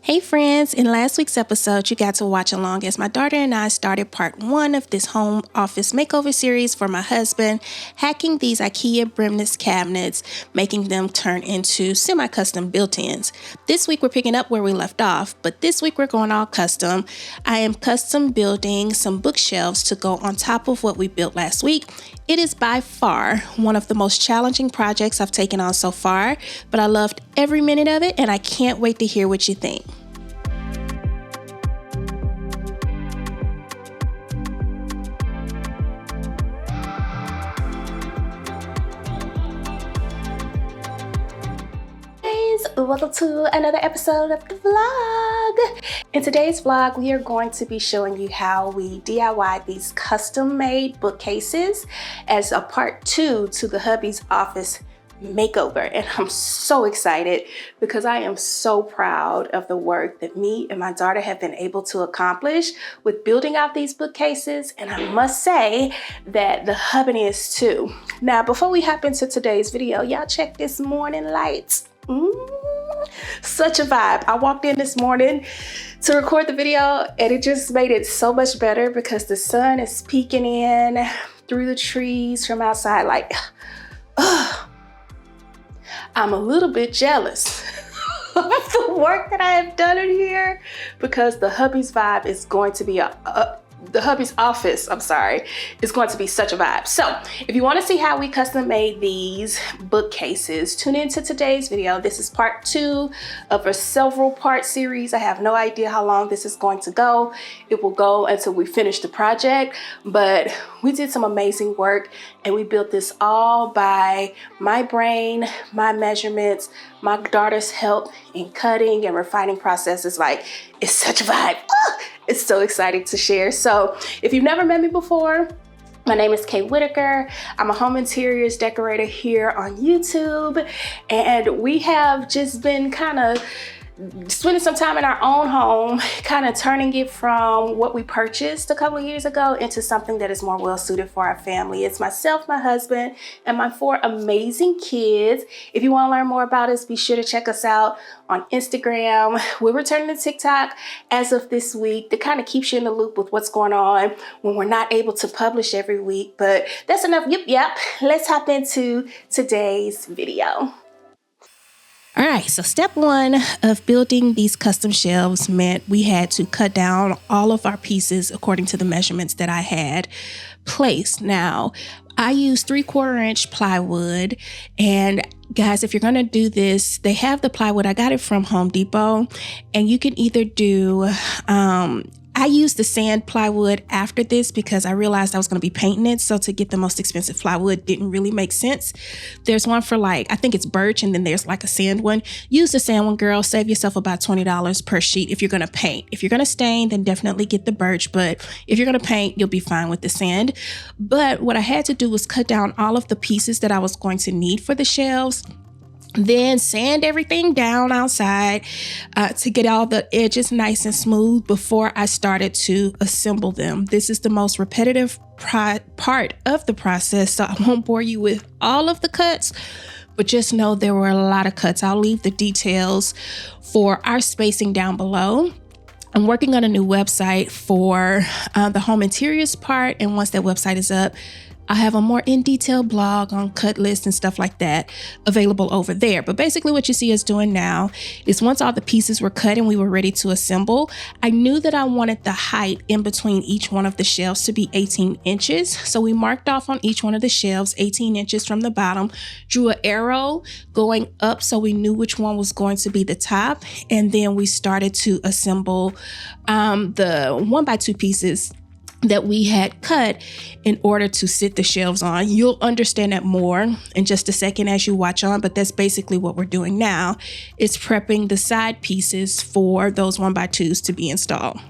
Hey friends, in last week's episode, you got to watch along as my daughter and I started part 1 of this home office makeover series for my husband, hacking these Ikea Brimness cabinets, making them turn into semi-custom built-ins. This week we're picking up where we left off, but this week we're going all custom. I am custom building some bookshelves to go on top of what we built last week. It is by far one of the most challenging projects I've taken on so far, but I loved every minute of it and I can't wait to hear what you think. Welcome to another episode of the vlog. In today's vlog, we are going to be showing you how we DIY these custom-made bookcases as a part 2 to the hubby's office makeover. And I'm so excited because I am so proud of the work that me and my daughter have been able to accomplish with building out these bookcases. And I must say that the hubby is too. Now, before we hop into today's video, y'all check this morning lights. Such a vibe. I walked in this morning to record the video and it just made it so much better because the sun is peeking in through the trees from outside. Like, I'm a little bit jealous of the work that I have done in here because the hubby's vibe is going to be the hubby's office, is going to be such a vibe. So if you want to see how we custom made these bookcases, tune into today's video. This is part 2 of a several part series. I have no idea how long this is going to go. It will go until we finish the project, but we did some amazing work and we built this all by my brain, my measurements, my daughter's help in cutting and refining processes. Like, it's such a vibe. It's so exciting to share. So if you've never met me before, my name is Kay Whitaker. I'm a home interiors decorator here on YouTube. And we have just been kind of spending some time in our own home, kind of turning it from what we purchased a couple of years ago into something that is more well suited for our family. It's myself, my husband, and my 4 amazing kids. If you want to learn more about us, be sure to check us out on Instagram. We're returning to TikTok as of this week to kind of keep you in the loop with what's going on when we're not able to publish every week. But that's enough. Yep. Let's hop into today's video. All right, so step 1 of building these custom shelves meant we had to cut down all of our pieces according to the measurements that I had placed. Now, I use 3/4 inch plywood, and guys, if you're gonna do this, they have the plywood. I got it from Home Depot, and you can either do, I used the sand plywood after this because I realized I was going to be painting it. So to get the most expensive plywood didn't really make sense. There's one for I think it's birch, and then there's like a sand one. Use the sand one, girl. Save yourself about $20 per sheet if you're going to paint. If you're going to stain, then definitely get the birch. But if you're going to paint, you'll be fine with the sand. But what I had to do was cut down all of the pieces that I was going to need for the shelves. Then sand everything down outside to get all the edges nice and smooth before I started to assemble them. This is the most repetitive part of the process, so I won't bore you with all of the cuts, but just know there were a lot of cuts. I'll leave the details for our spacing down below. I'm working on a new website for the home interiors part, and once that website is up, I have a more in-detail blog on cut lists and stuff like that available over there. But basically what you see us doing now is once all the pieces were cut and we were ready to assemble, I knew that I wanted the height in between each one of the shelves to be 18 inches. So we marked off on each one of the shelves 18 inches from the bottom, drew an arrow going up so we knew which one was going to be the top. And then we started to assemble the 1x2 pieces that we had cut in order to sit the shelves on. You'll understand that more in just a second as you watch on, but that's basically what we're doing now. It's prepping the side pieces for those 1x2s to be installed.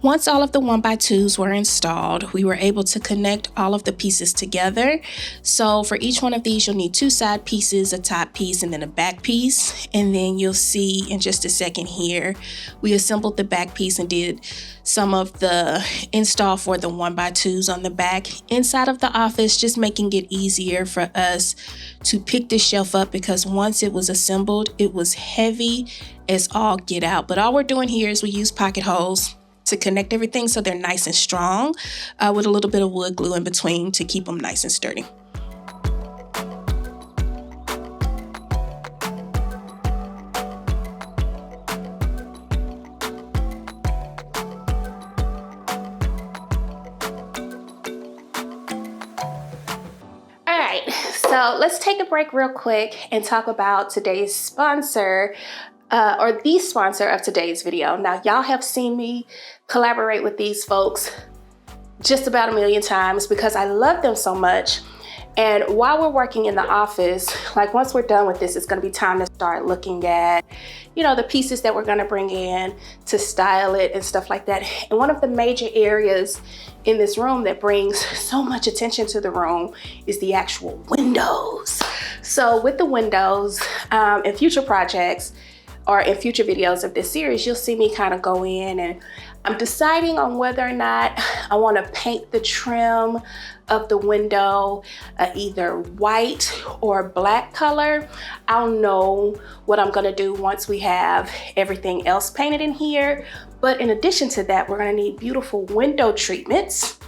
Once all of the 1x2s were installed, we were able to connect all of the pieces together. So for each one of these, you'll need 2 side pieces, a top piece, and then a back piece. And then you'll see in just a second here, we assembled the back piece and did some of the install for the 1x2s on the back inside of the office, just making it easier for us to pick this shelf up, because once it was assembled, it was heavy as all get out. But all we're doing here is we use pocket holes to connect everything so they're nice and strong, with a little bit of wood glue in between to keep them nice and sturdy. All right, so let's take a break real quick and talk about today's sponsor, or the sponsor of today's video. Now, y'all have seen me collaborate with these folks just about a million times because I love them so much. And while we're working in the office, like once we're done with this, it's gonna be time to start looking at, the pieces that we're gonna bring in to style it and stuff like that. And one of the major areas in this room that brings so much attention to the room is the actual windows. So with the windows, in future projects, or in future videos of this series, you'll see me kind of go in and I'm deciding on whether or not I want to paint the trim of the window either white or black color. I'll know what I'm gonna do once we have everything else painted in here. But in addition to that, we're gonna need beautiful window treatments.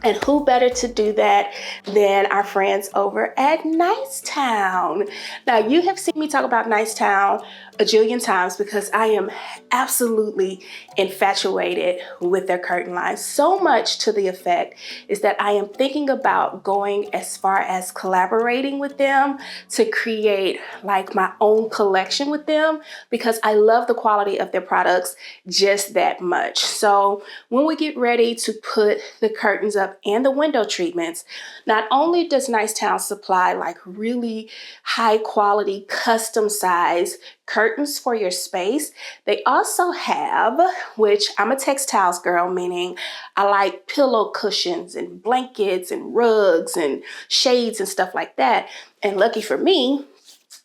And who better to do that than our friends over at Nicetown? Now, you have seen me talk about Nicetown a jillion times because I am absolutely infatuated with their curtain line. So much to the effect is that I am thinking about going as far as collaborating with them to create like my own collection with them, because I love the quality of their products just that much. So when we get ready to put the curtains up and the window treatments, not only does Nicetown supply like really high quality custom size curtains for your space, they also have, which I'm a textiles girl, meaning I like pillow cushions and blankets and rugs and shades and stuff like that. And lucky for me,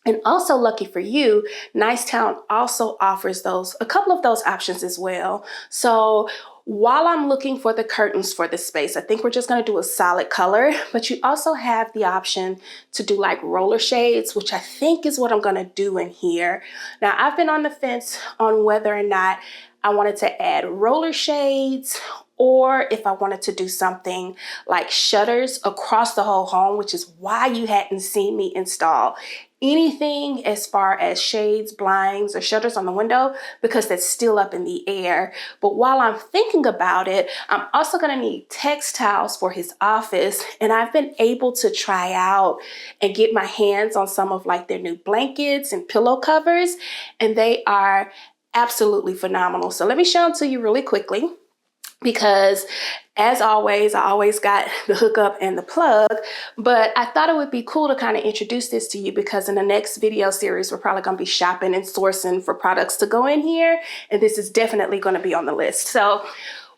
and also lucky for you, Nicetown also offers a couple of those options as well. So while I'm looking for the curtains for the space, I think we're just gonna do a solid color, but you also have the option to do like roller shades, which I think is what I'm gonna do in here. Now, I've been on the fence on whether or not I wanted to add roller shades or if I wanted to do something like shutters across the whole home, which is why you hadn't seen me install anything as far as shades, blinds, or shutters on the window, because that's still up in the air. But while I'm thinking about it, I'm also gonna need textiles for his office. And I've been able to try out and get my hands on some of like their new blankets and pillow covers, and they are absolutely phenomenal. So let me show them to you really quickly, because as always, I always got the hookup and the plug, but I thought it would be cool to kind of introduce this to you, because in the next video series, we're probably going to be shopping and sourcing for products to go in here, and this is definitely going to be on the list. So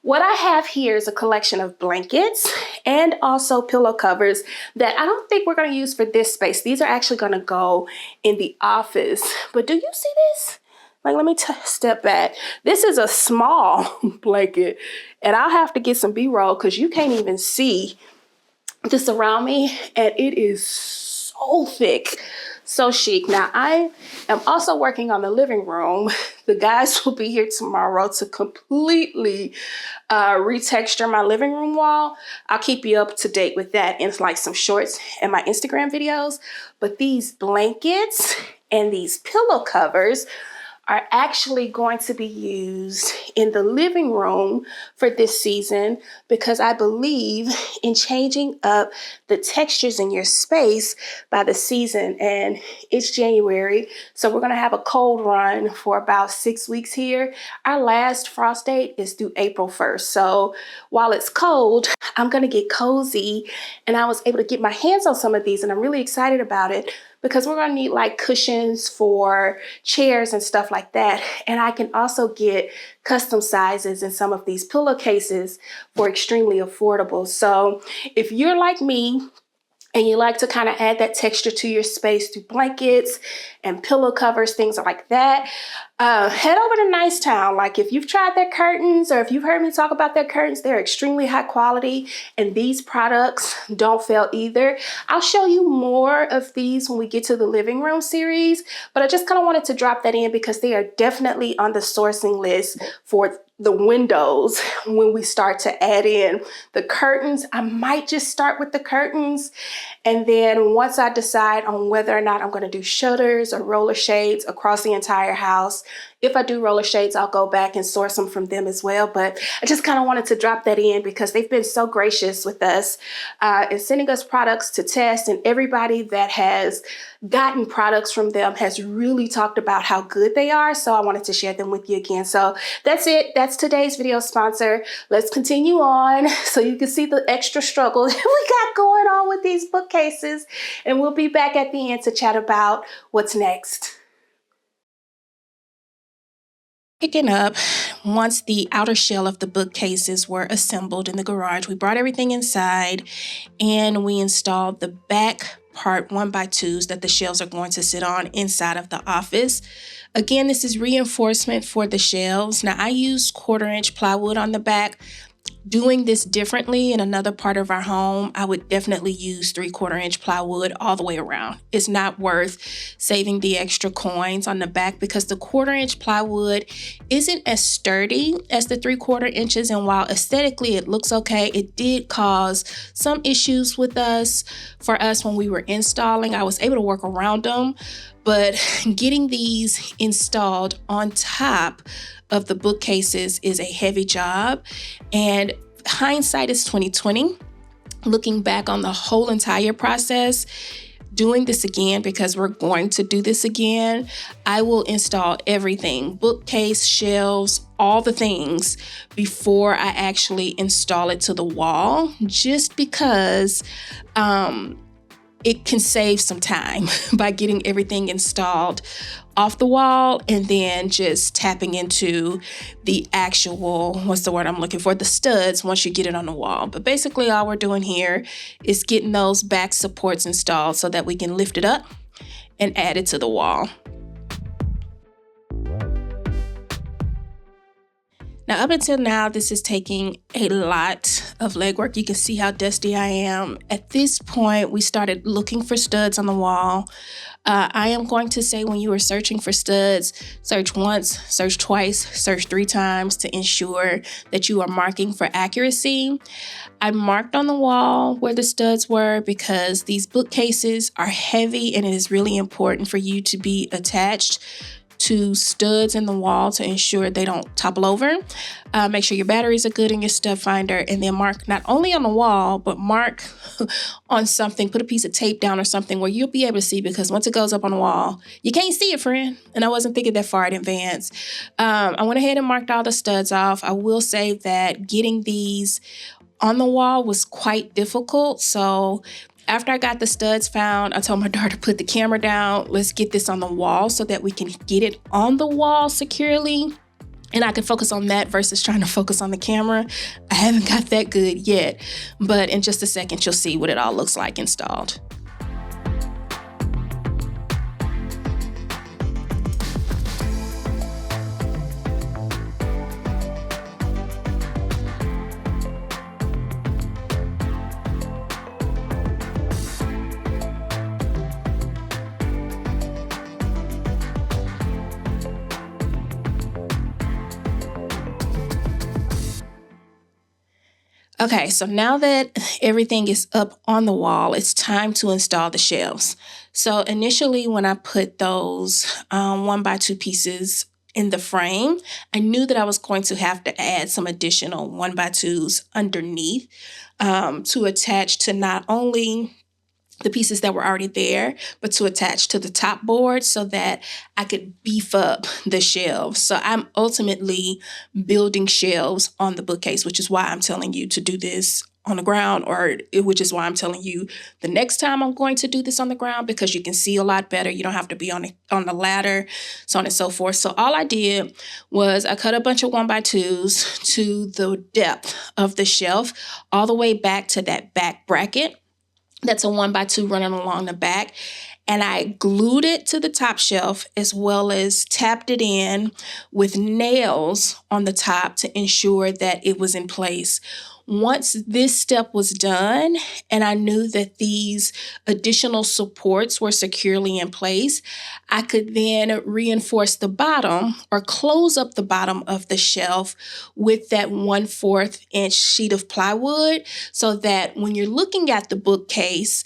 what I have here is a collection of blankets and also pillow covers that I don't think we're going to use for this space. These are actually going to go in the office, but do you see this? Like, let me step back. This is a small blanket, and I'll have to get some B-roll because you can't even see this around me, and it is so thick, so chic. Now, I am also working on the living room. The guys will be here tomorrow to completely retexture my living room wall. I'll keep you up to date with that in like some shorts and my Instagram videos. But these blankets and these pillow covers are actually going to be used in the living room for this season, because I believe in changing up the textures in your space by the season. And it's January, so we're gonna have a cold run for about 6 weeks here. Our last frost date is through April 1st. So while it's cold, I'm gonna get cozy, and I was able to get my hands on some of these, and I'm really excited about it, because we're gonna need like cushions for chairs and stuff like that. And I can also get custom sizes in some of these pillowcases for extremely affordable. So if you're like me, and you like to kind of add that texture to your space through blankets and pillow covers, things like that, head over to Nicetown. Like if you've tried their curtains or if you've heard me talk about their curtains, they're extremely high quality and these products don't fail either. I'll show you more of these when we get to the living room series, but I just kind of wanted to drop that in because they are definitely on the sourcing list for the windows when we start to add in the curtains. I might just start with the curtains, and then once I decide on whether or not I'm going to do shutters or roller shades across the entire house, if I do roller shades, I'll go back and source them from them as well. But I just kind of wanted to drop that in because they've been so gracious with us and sending us products to test, and everybody that has gotten products from them has really talked about how good they are. So I wanted to share them with you again. So that's it. That's today's video sponsor. Let's continue on so you can see the extra struggle that we got going on with these bookcases. And we'll be back at the end to chat about what's next. Picking up, once the outer shell of the bookcases were assembled in the garage, we brought everything inside and we installed the back part 1x2s that the shelves are going to sit on inside of the office. Again, this is reinforcement for the shelves. Now I use 1/4-inch plywood on the back. Doing this differently in another part of our home, I would definitely use 3/4-inch plywood all the way around. It's not worth saving the extra coins on the back because the 1/4-inch plywood isn't as sturdy as the 3/4 inches. And while aesthetically it looks okay, it did cause some issues with us when we were installing. I was able to work around them, but getting these installed on top of the bookcases is a heavy job, and hindsight is 2020. Looking back on the whole entire process, doing this again, because we're going to do this again, I will install everything, bookcase, shelves, all the things before I actually install it to the wall, just because it can save some time by getting everything installed off the wall and then just tapping into the actual, what's the word I'm looking for, the studs once you get it on the wall. But basically all we're doing here is getting those back supports installed so that we can lift it up and add it to the wall. Now, up until now, this is taking a lot of legwork. You can see how dusty I am. At this point, we started looking for studs on the wall. I am going to say when you are searching for studs, search once, search twice, search 3 times to ensure that you are marking for accuracy. I marked on the wall where the studs were because these bookcases are heavy and it is really important for you to be attached to studs in the wall to ensure they don't topple over. Make sure your batteries are good in your stud finder, and then mark not only on the wall, but mark on something, put a piece of tape down or something where you'll be able to see, because once it goes up on the wall, you can't see it, friend. And I wasn't thinking that far in advance. I went ahead and marked all the studs off. I will say that getting these on the wall was quite difficult. So after I got the studs found, I told my daughter to put the camera down. Let's get this on the wall so that we can get it on the wall securely. And I can focus on that versus trying to focus on the camera. I haven't got that good yet, but in just a second, you'll see what it all looks like installed. Okay, so now that everything is up on the wall, it's time to install the shelves. So initially when I put those 1x2 pieces in the frame, I knew that I was going to have to add some additional 1x2s underneath to attach to not only the pieces that were already there, but to attach to the top board so that I could beef up the shelves. So I'm ultimately building shelves on the bookcase, which is why I'm telling you to do this on the ground, which is why I'm telling you the next time I'm going to do this on the ground, because you can see a lot better. You don't have to be on the ladder, so on and so forth. So all I did was I cut a bunch of 1x2s to the depth of the shelf, all the way back to that back bracket. That's a 1x2 running along the back. And I glued it to the top shelf, as well as tapped it in with nails on the top to ensure that it was in place. Once this step was done, and I knew that these additional supports were securely in place, I could then reinforce the bottom or close up the bottom of the shelf with that 1/4 inch sheet of plywood, so that when you're looking at the bookcase,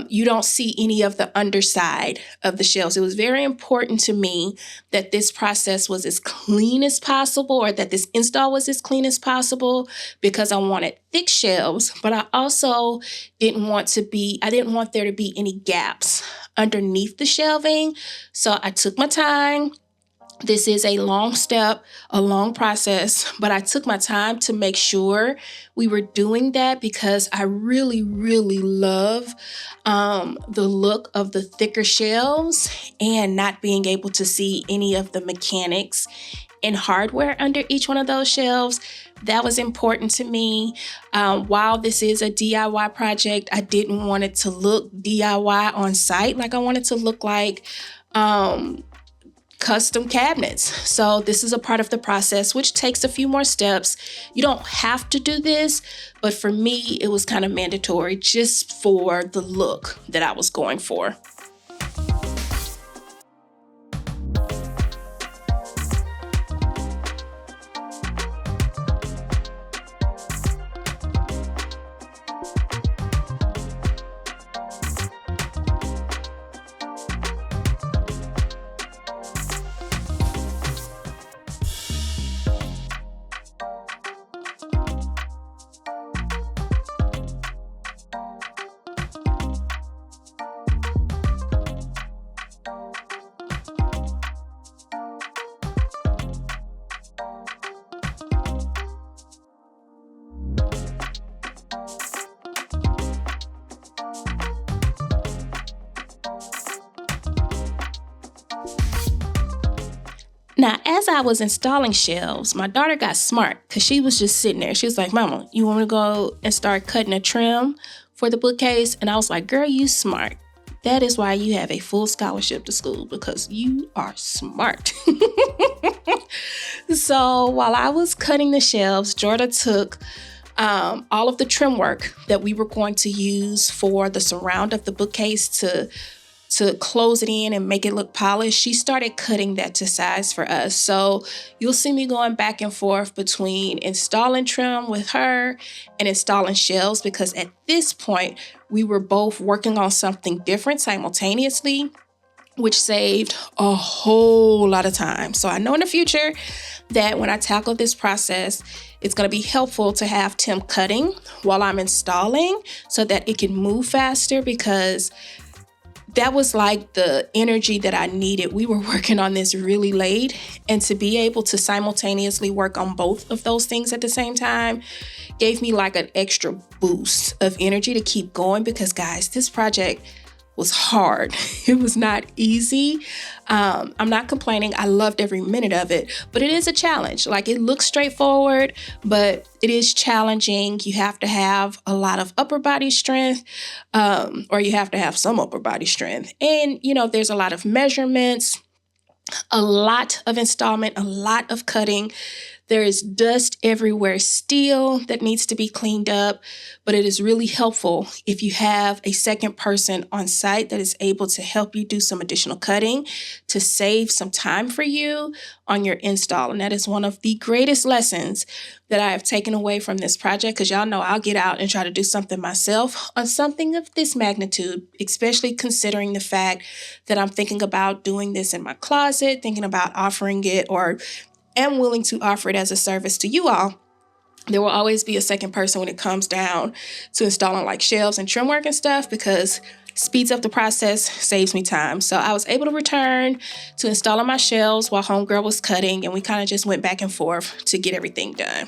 you don't see any of the underside of the shelves. It was very important to me that this process was as clean as possible, or that this install was as clean as possible, because I wanted thick shelves, but I also didn't want there to be any gaps underneath the shelving. So I took my time. This is a long step, a long process, but I took my time to make sure we were doing that, because I really, really love the look of the thicker shelves and not being able to see any of the mechanics and hardware under each one of those shelves. That was important to me. While this is a DIY project, I didn't want it to look DIY on site. Like, I wanted to look like custom cabinets. So this is a part of the process, which takes a few more steps. You don't have to do this, but for me, it was kind of mandatory just for the look that I was going for. Now, as I was installing shelves, my daughter got smart, because she was just sitting there. She was like, "Mama, you want me to go and start cutting a trim for the bookcase?" And I was like, "Girl, you smart. That is why you have a full scholarship to school, because you are smart." So while I was cutting the shelves, Jordan took all of the trim work that we were going to use for the surround of the bookcase to close it in and make it look polished. She started cutting that to size for us. So you'll see me going back and forth between installing trim with her and installing shelves, because at this point, we were both working on something different simultaneously, which saved a whole lot of time. So I know in the future that when I tackle this process, it's going to be helpful to have Tim cutting while I'm installing, so that it can move faster, because that was like the energy that I needed. We were working on this really late, and to be able to simultaneously work on both of those things at the same time gave me like an extra boost of energy to keep going, because guys, this project was hard. It was not easy. I'm not complaining. I loved every minute of it, but it is a challenge. Like, it looks straightforward, but it is challenging. You have to have a lot of upper body strength, or you have to have some upper body strength. And, there's a lot of measurements, a lot of installment, a lot of cutting. There is dust everywhere still that needs to be cleaned up, but it is really helpful if you have a second person on site that is able to help you do some additional cutting to save some time for you on your install. And that is one of the greatest lessons that I have taken away from this project, because y'all know I'll get out and try to do something myself on something of this magnitude, especially considering the fact that I'm thinking about doing this in my closet, thinking about offering it, or am willing to offer it as a service to you all. There will always be a second person when it comes down to installing like shelves and trim work and stuff, because speeds up the process, saves me time. So I was able to return to installing my shelves while homegirl was cutting, and we kind of just went back and forth to get everything done.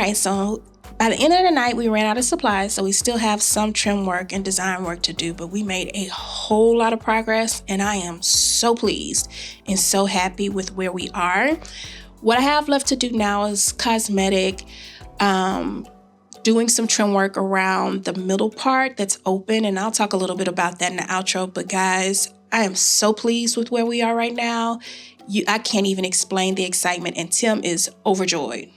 right, so by the end of the night, we ran out of supplies, so we still have some trim work and design work to do, but we made a whole lot of progress, and I am so pleased and so happy with where we are. What I have left to do now is cosmetic, doing some trim work around the middle part that's open, and I'll talk a little bit about that in the outro, but guys, I am so pleased with where we are right now. I can't even explain the excitement, and Tim is overjoyed.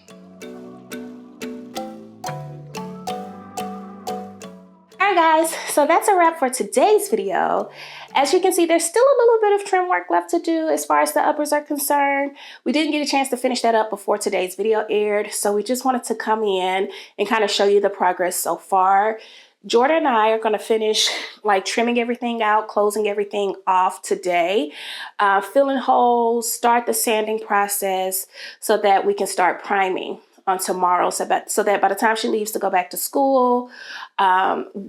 Alright guys, so that's a wrap for today's video. As you can see, there's still a little bit of trim work left to do as far as the uppers are concerned. We didn't get a chance to finish that up before today's video aired, so we just wanted to come in and kind of show you the progress so far. Jordan and I are going to finish like trimming everything out, closing everything off today, filling holes, start the sanding process so that we can start priming on tomorrow, so that by the time she leaves to go back to school,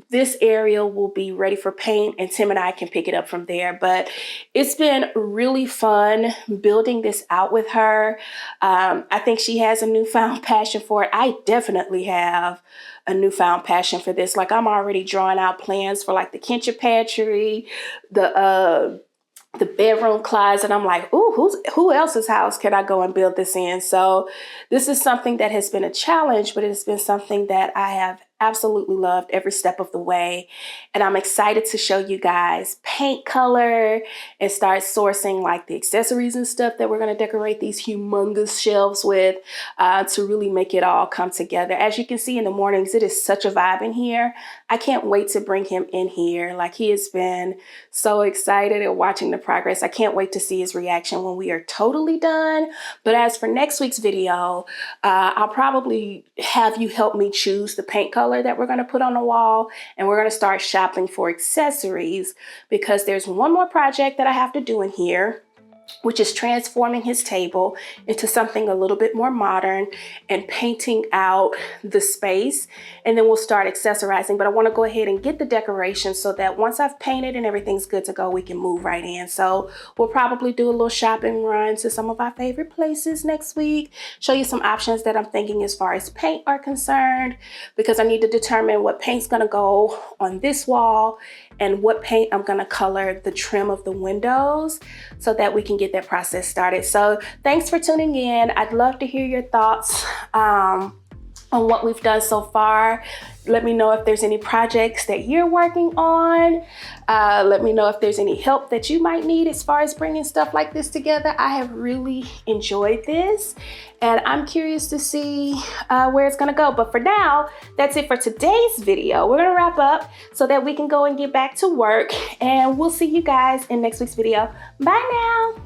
this area will be ready for paint, and Tim and I can pick it up from there. But it's been really fun building this out with her. I think she has a newfound passion for it. I definitely have a newfound passion for this. Like, I'm already drawing out plans for like the kitchen pantry, the bedroom closet. I'm like, ooh, who else's house can I go and build this in? So this is something that has been a challenge, but it's been something that I have absolutely loved every step of the way. And I'm excited to show you guys paint color and start sourcing like the accessories and stuff that we're going to decorate these humongous shelves with, to really make it all come together. As you can see in the mornings, it is such a vibe in here. I can't wait to bring him in here. Like, he has been so excited at watching the progress. I can't wait to see his reaction when we are totally done. But as for next week's video, I'll probably have you help me choose the paint color that we're going to put on the wall, and we're going to start shopping for accessories, because there's one more project that I have to do in here, which is transforming his table into something a little bit more modern and painting out the space. And then we'll start accessorizing. But I want to go ahead and get the decorations so that once I've painted and everything's good to go, we can move right in. So we'll probably do a little shopping run to some of our favorite places next week, show you some options that I'm thinking as far as paint are concerned, because I need to determine what paint's going to go on this wall and what paint I'm going to color the trim of the windows, so that we can get that process started. So thanks for tuning in. I'd love to hear your thoughts on what we've done so far. Let me know if there's any projects that you're working on. Let me know if there's any help that you might need as far as bringing stuff like this together. I have really enjoyed this, and I'm curious to see where it's gonna go. But for now, that's it for today's video. We're gonna wrap up so that we can go and get back to work, and we'll see you guys in next week's video. Bye now.